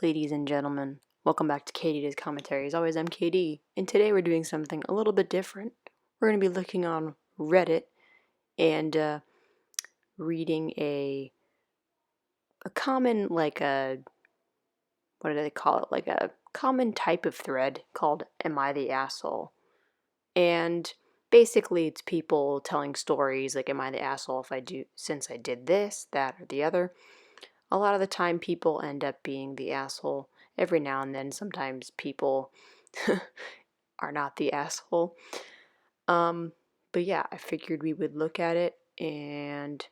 Ladies and gentlemen, welcome back to KD's Commentary. As always, I'm KD, and today we're doing something a little bit different. We're going to be looking on Reddit and reading a common, what do they call it? Like a common type of thread called Am I the Asshole? And basically it's people telling stories like, am I the asshole since I did this, that, or the other? A lot of the time people end up being the asshole. Every now and then, sometimes people are not the asshole. Um, but yeah, I figured we would look at it, and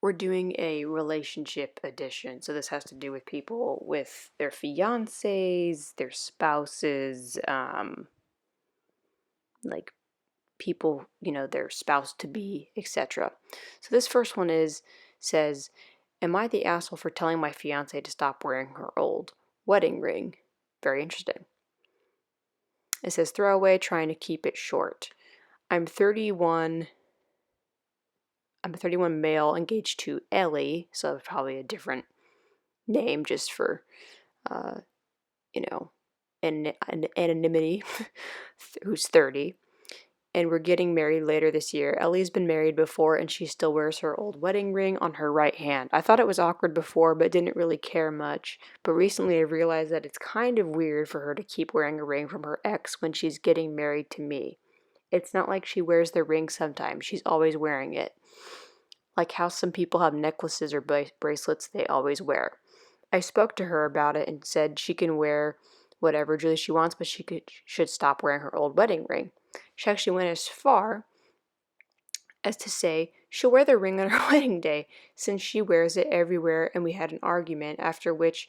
we're doing a relationship edition. So this has to do with people with their fiancés, their spouses, like people, their spouse to be, etc. So this first one says, am I the asshole for telling my fiancée to stop wearing her old wedding ring? Very interesting. It says throwaway, trying to keep it short. I'm 31 male, engaged to Ellie, so probably a different name just for uh, you know, anonymity, who's 30. And we're getting married later this year. Ellie's been married before and she still wears her old wedding ring on her right hand. I thought it was awkward before but didn't really care much. But recently I realized that it's kind of weird for her to keep wearing a ring from her ex when she's getting married to me. It's not like she wears the ring sometimes, she's always wearing it. Like how some people have necklaces or bracelets they always wear. I spoke to her about it and said she can wear whatever jewelry she wants, but should stop wearing her old wedding ring. She actually went as far as to say she'll wear the ring on her wedding day since she wears it everywhere, and we had an argument, after which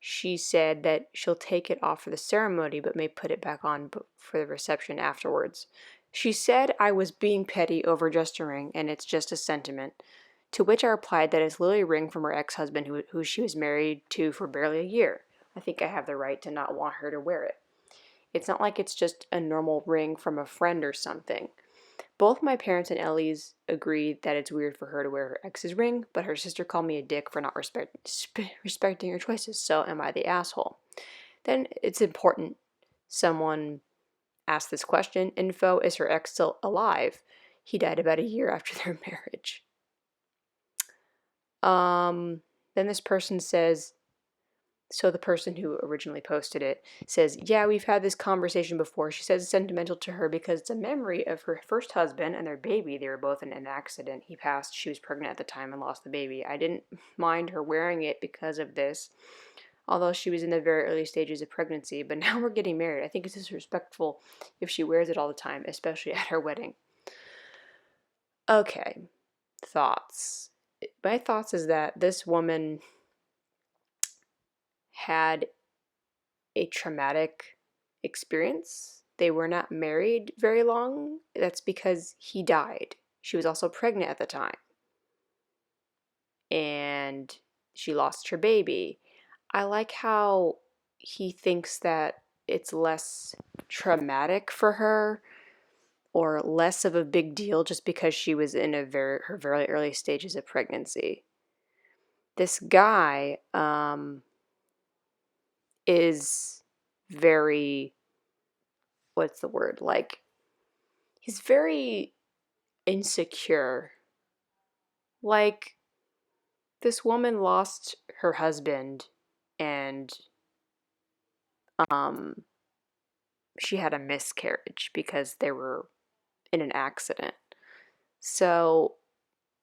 she said that she'll take it off for the ceremony but may put it back on for the reception afterwards. She said I was being petty over just a ring and it's just a sentiment. To which I replied that it's literally a ring from her ex-husband who she was married to for barely a year. I think I have the right to not want her to wear it. It's not like it's just a normal ring from a friend or something. Both my parents and Ellie's agreed that it's weird for her to wear her ex's ring, but her sister called me a dick for not respecting her choices, so am I the asshole? Then it's important someone asked this question. Info, is her ex still alive? He died about a year after their marriage. Then this person says, so the person who originally posted it says, yeah, we've had this conversation before. She says it's sentimental to her because it's a memory of her first husband and their baby. They were both in an accident. He passed. She was pregnant at the time and lost the baby. I didn't mind her wearing it because of this, although she was in the very early stages of pregnancy. But now we're getting married. I think it's disrespectful if she wears it all the time, especially at her wedding. Okay, thoughts. My thoughts is that this woman had a traumatic experience. They were not married very long. That's because he died. She was also pregnant at the time. And she lost her baby. I like how he thinks that it's less traumatic for her or less of a big deal just because she was in her very early stages of pregnancy. This guy is very, what's the word? Like, he's very insecure. Like, this woman lost her husband and um she had a miscarriage because they were in an accident. So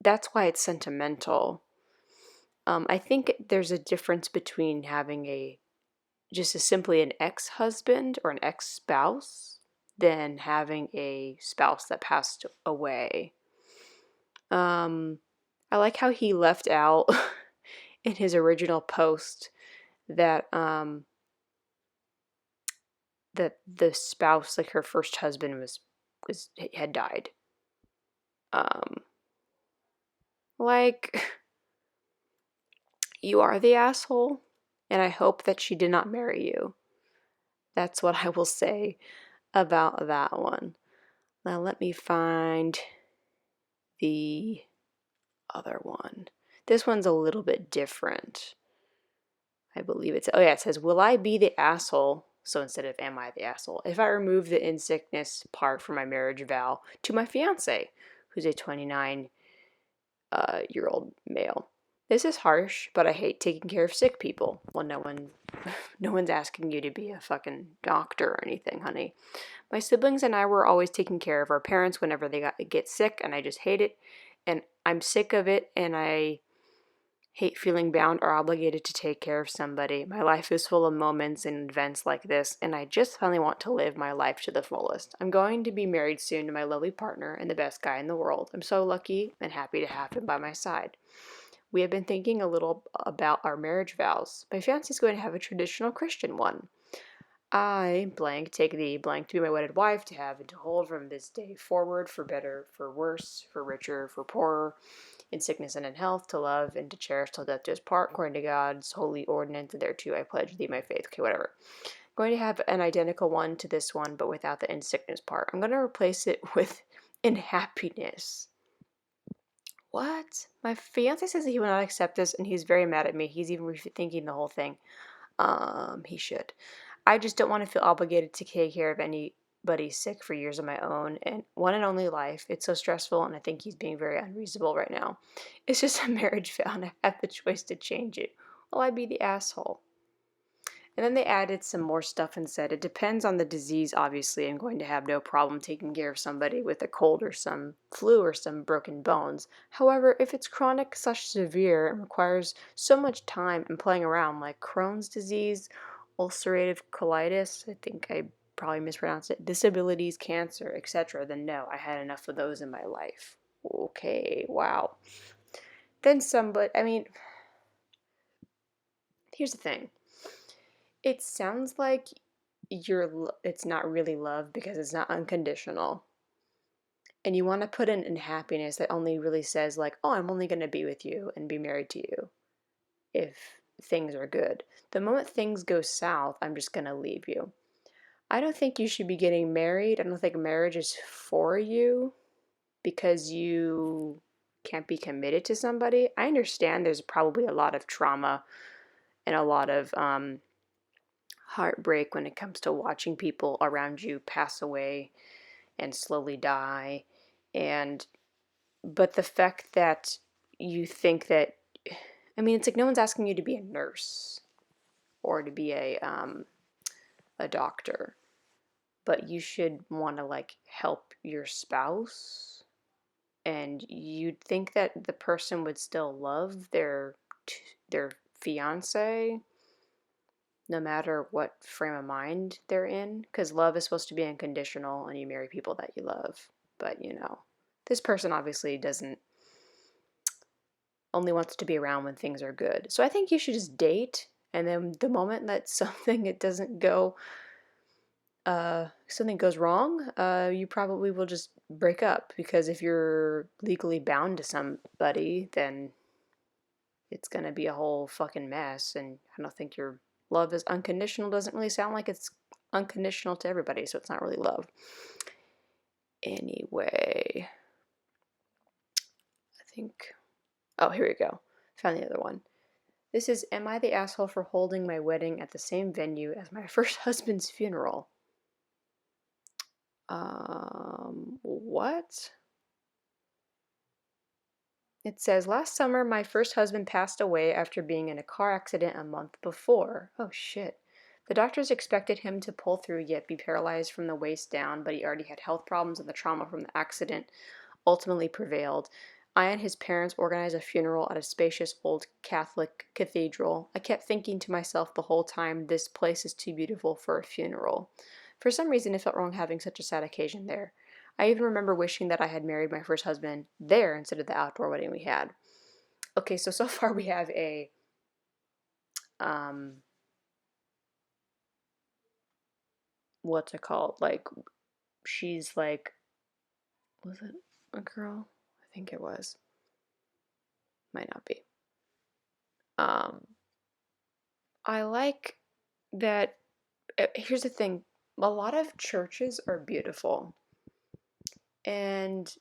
that's why it's sentimental. I think there's a difference between having simply an ex-husband or an ex-spouse than having a spouse that passed away. I like how he left out in his original post that that the spouse, like her first husband, had died. Like, you are the asshole, and I hope that she did not marry you. That's what I will say about that one. Now let me find the other one. This one's a little bit different. I believe it's, oh yeah, it says, will I be the asshole? So instead of am I the asshole, if I remove the in sickness part from my marriage vow to my fiance, who's a 29 year old male. This is harsh, but I hate taking care of sick people. Well, no one's asking you to be a fucking doctor or anything, honey. My siblings and I were always taking care of our parents whenever they get sick, and I just hate it. And I'm sick of it, and I hate feeling bound or obligated to take care of somebody. My life is full of moments and events like this, and I just finally want to live my life to the fullest. I'm going to be married soon to my lovely partner and the best guy in the world. I'm so lucky and happy to have him by my side. We have been thinking a little about our marriage vows. My fiancé is going to have a traditional Christian one. I, blank, take the blank to be my wedded wife, to have and to hold from this day forward, for better, for worse, for richer, for poorer, in sickness and in health, to love and to cherish till death do us part, according to God's holy ordinance, and thereto I pledge thee my faith. Okay, whatever. I'm going to have an identical one to this one, but without the in sickness part. I'm going to replace it with in happiness. What? My fiance says that he will not accept this, and he's very mad at me. He's even rethinking the whole thing. He should. I just don't want to feel obligated to take care of anybody sick for years of my own and one and only life. It's so stressful, and I think he's being very unreasonable right now. It's just a marriage vow, and I have the choice to change it. Will I be the asshole? And then they added some more stuff and said, it depends on the disease, obviously. I'm going to have no problem taking care of somebody with a cold or some flu or some broken bones. However, if it's chronic such severe and requires so much time and playing around, like Crohn's disease, ulcerative colitis, I think I probably mispronounced it, disabilities, cancer, etc., then no, I had enough of those in my life. Okay, wow. Then somebody, I mean, here's the thing. It sounds like it's not really love because it's not unconditional. And you want to put in happiness that only really says like, "Oh, I'm only going to be with you and be married to you if things are good." The moment things go south, I'm just going to leave you. I don't think you should be getting married. I don't think marriage is for you because you can't be committed to somebody. I understand there's probably a lot of trauma and a lot of heartbreak when it comes to watching people around you pass away and slowly die. And but the fact that you think that, I mean, it's like no one's asking you to be a nurse or to be a doctor, but you should want to like help your spouse, and you'd think that the person would still love their fiance no matter what frame of mind they're in, because love is supposed to be unconditional and you marry people that you love. But this person obviously doesn't, only wants to be around when things are good. So I think you should just date, and then the moment that something goes wrong, you probably will just break up, because if you're legally bound to somebody, then it's gonna be a whole fucking mess. And I don't think your love is unconditional. Doesn't really sound like it's unconditional to everybody, so it's not really love. Anyway, I think, oh, here we go. Found the other one. This is, am I the asshole for holding my wedding at the same venue as my first husband's funeral? What? It says, last summer my first husband passed away after being in a car accident a month before. Oh shit. The doctors expected him to pull through yet be paralyzed from the waist down, but he already had health problems, and the trauma from the accident ultimately prevailed. I and his parents organized a funeral at a spacious old Catholic cathedral. I kept thinking to myself the whole time, this place is too beautiful for a funeral. For some reason, it felt wrong having such a sad occasion there. I even remember wishing that I had married my first husband there instead of the outdoor wedding we had. Okay, so far we have a um what's it called? Like, she's like, was it a girl? I think it was. Might not be. I like that. Here's the thing. A lot of churches are beautiful, and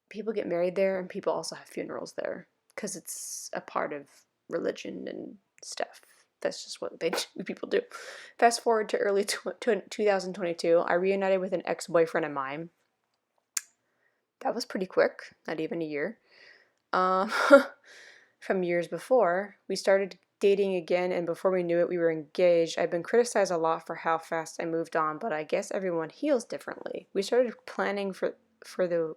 people get married there, and people also have funerals there because it's a part of religion and stuff. That's just what people do. Fast forward to early 2022, I reunited with an ex-boyfriend of mine. That was pretty quick, not even a year. Um, from years before, we started dating again, and before we knew it, we were engaged. I've been criticized a lot for how fast I moved on, but I guess everyone heals differently. We started planning for the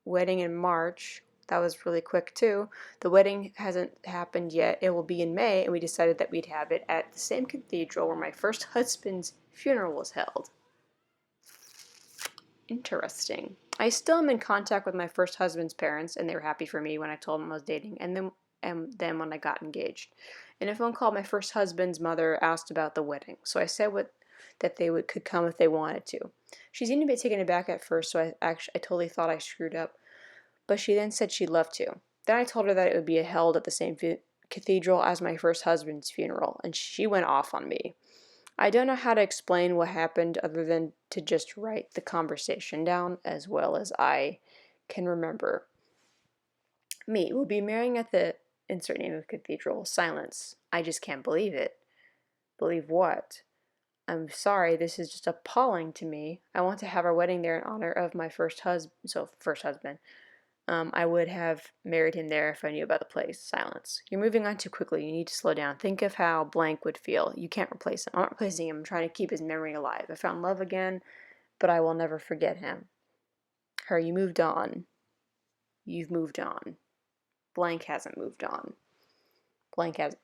wedding in March. That was really quick too. The wedding hasn't happened yet. It will be in May, and we decided that we'd have it at the same cathedral where my first husband's funeral was held. Interesting. I still am in contact with my first husband's parents, and they were happy for me when I told them I was dating, and then when I got engaged. In a phone call, my first husband's mother asked about the wedding, so I said that they could come if they wanted to. She seemed a bit taken aback at first, so I totally thought I screwed up, but she then said she'd love to. Then I told her that it would be held at the same cathedral as my first husband's funeral, and she went off on me. I don't know how to explain what happened other than to just write the conversation down as well as I can remember. Me, will be marrying at the insert name of cathedral. Silence. I just can't believe it. Believe what? I'm sorry, this is just appalling to me. I want to have our wedding there in honor of my first husband. I would have married him there if I knew about the place. Silence. You're moving on too quickly. You need to slow down. Think of how blank would feel. You can't replace him. I'm not replacing him. I'm trying to keep his memory alive. I found love again, but I will never forget him. Her, you moved on. You've moved on. Blank hasn't moved on.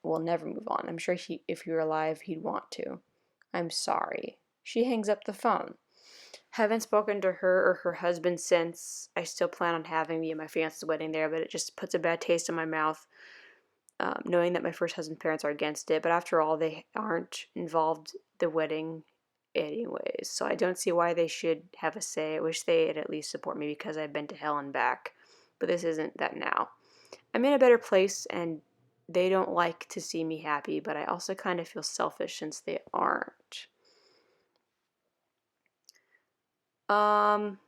Will never move on. I'm sure if he were alive, he'd want to. I'm sorry. She hangs up the phone. Haven't spoken to her or her husband since. I still plan on having me and my fiance's wedding there, but it just puts a bad taste in my mouth, knowing that my first husband's parents are against it. But after all, they aren't involved the wedding anyways, so I don't see why they should have a say. I wish they'd at least support me because I've been to hell and back, but this isn't that now. I'm in a better place, and they don't like to see me happy, but I also kind of feel selfish since they aren't.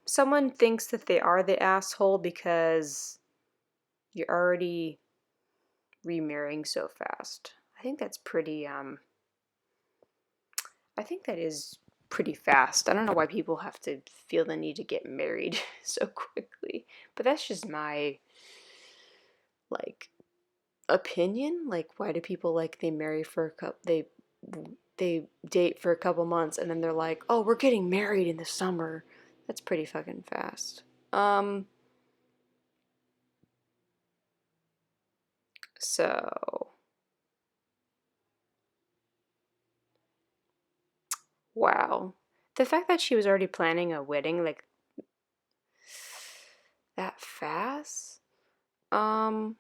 Someone thinks that they are the asshole because you're already remarrying so fast. I think that's pretty, I think that is pretty fast. I don't know why people have to feel the need to get married so quickly, but that's just my, like, opinion. Like, why do people, like, they marry for a couple, they date for a couple months and then they're like, oh, we're getting married in the summer. That's pretty fucking fast. So, wow. The fact that she was already planning a wedding, like, that fast? Um,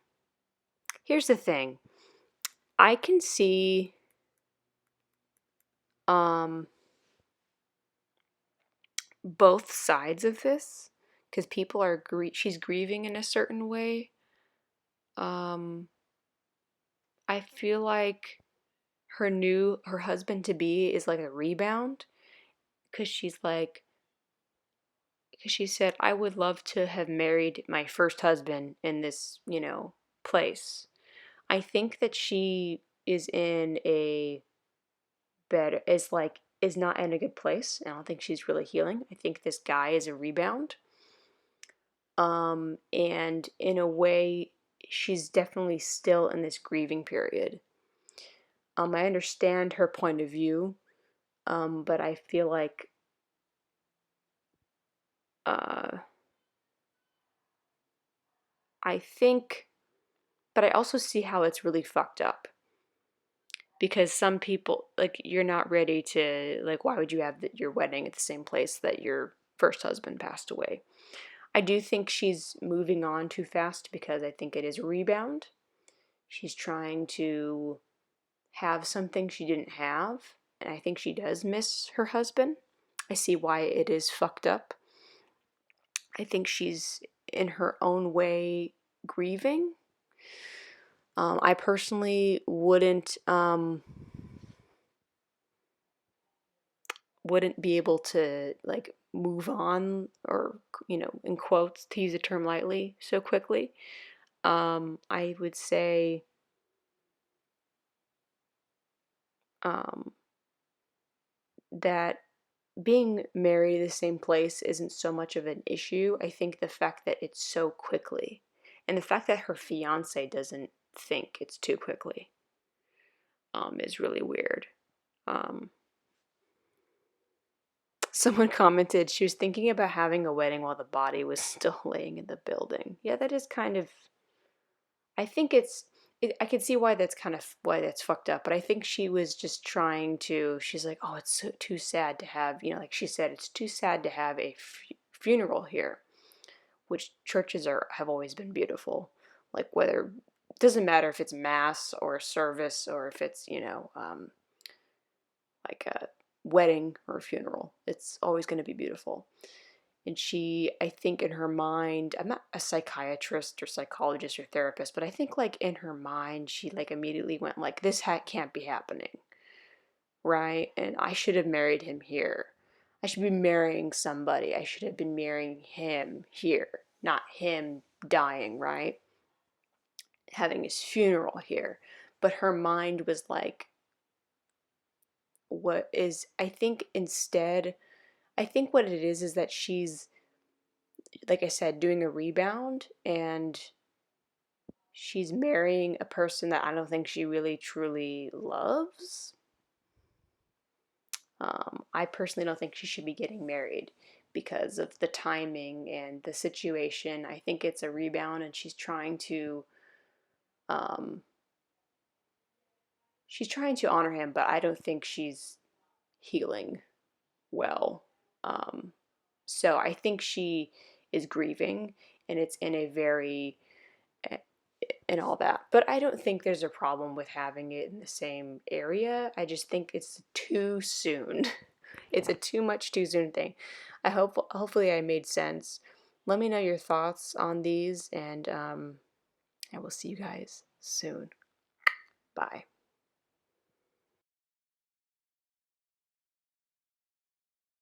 Here's the thing. I can see, um, both sides of this, because people are, she's grieving in a certain way. Um, I feel like her husband to be is like a rebound, because she said, I would love to have married my first husband in this, place. I think that she is in a is not in a good place. I don't think she's really healing. I think this guy is a rebound. And in a way, she's definitely still in this grieving period. I understand her point of view, but I feel like, uh, I think, but I also see how it's really fucked up. Because some people, like, you're not ready to, like, why would you have your wedding at the same place that your first husband passed away? I do think she's moving on too fast because I think it is a rebound. She's trying to have something she didn't have, and I think she does miss her husband. I see why it is fucked up. I think she's in her own way grieving. I personally wouldn't be able to, like, move on, or, in quotes, to use a term lightly, so quickly. I would say um, that being married to the same place isn't so much of an issue. I think the fact that it's so quickly, and the fact that her fiance doesn't think it's too quickly, is really weird. Um, Someone commented she was thinking about having a wedding while the body was still laying in the building. Yeah, that is kind of. I think I can see why that's kind of why that's fucked up, but I think she was just trying to. She's like, oh, it's so, too sad to have, like she said, it's too sad to have a funeral here, which churches have always been beautiful. Like whether it doesn't matter if it's mass or a service or if it's like a wedding or a funeral, it's always going to be beautiful. And she, I think in her mind, I'm not a psychiatrist or psychologist or therapist, but I think like in her mind she like immediately went like, this can't be happening, right? And I should have married him here. I should be marrying somebody. I should have been marrying him here, not him dying, right? Having his funeral here. But her mind was like, what is, I think instead, I think what it is that she's, like I said, doing a rebound, and she's marrying a person that I don't think she really truly loves. I personally don't think she should be getting married because of the timing and the situation. I think it's a rebound, and um, she's trying to honor him, but I don't think she's healing well. Um, so I think she is grieving, and it's in a very eh, and all that. But I don't think there's a problem with having it in the same area. I just think it's too soon. It's a too soon thing. Hopefully I made sense. Let me know your thoughts on these, and I will see you guys soon. Bye.